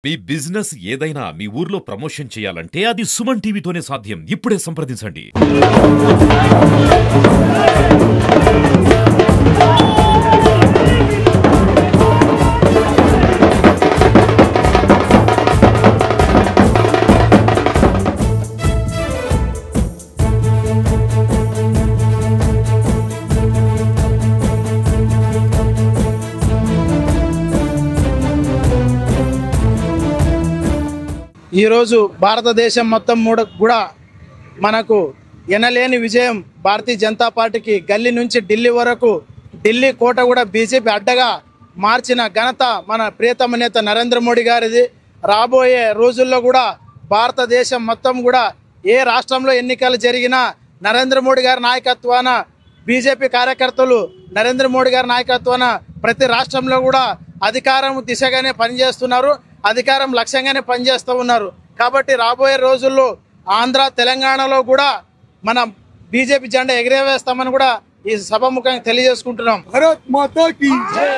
మీ business ఏదైనా మీ ఊర్లో promotion చేయాలంటే అది సుమన్ టీవీతోనే సాధ్యం. ఇప్పుడే సంప్రదించండి. ఈరోజు భారతదేశం మొత్తం కూడా మనకు ఎనలేని విజయం భారతీయ జనతా పార్టీకి గల్లీ నుంచి ఢిల్లీ వరకు ఢిల్లీ కోట కూడా బీజేపీ అడ్డగా మార్చిన ఘనత మన ప్రియతమ నేత నరేంద్ర మోడీ గారిది. రాబోయే రోజుల్లో కూడా భారతదేశం మొత్తం కూడా ఏ రాష్ట్రంలో ఎన్నికలు జరిగినా నరేంద్ర మోడీ గారి నాయకత్వాన బీజేపీ కార్యకర్తలు నరేంద్ర మోడీ గారి నాయకత్వాన ప్రతి రాష్ట్రంలో కూడా అధికారం దిశగానే పనిచేస్తున్నారు, అధికారం లక్ష్యంగానే పనిచేస్తూ ఉన్నారు. కాబట్టి రాబోయే రోజుల్లో ఆంధ్ర తెలంగాణలో కూడా మన బీజేపీ జెండా ఎగిరేవేస్తామని కూడా ఈ సభాముఖంగా తెలియజేసుకుంటున్నాం. భారత్ మాతా కీ జై.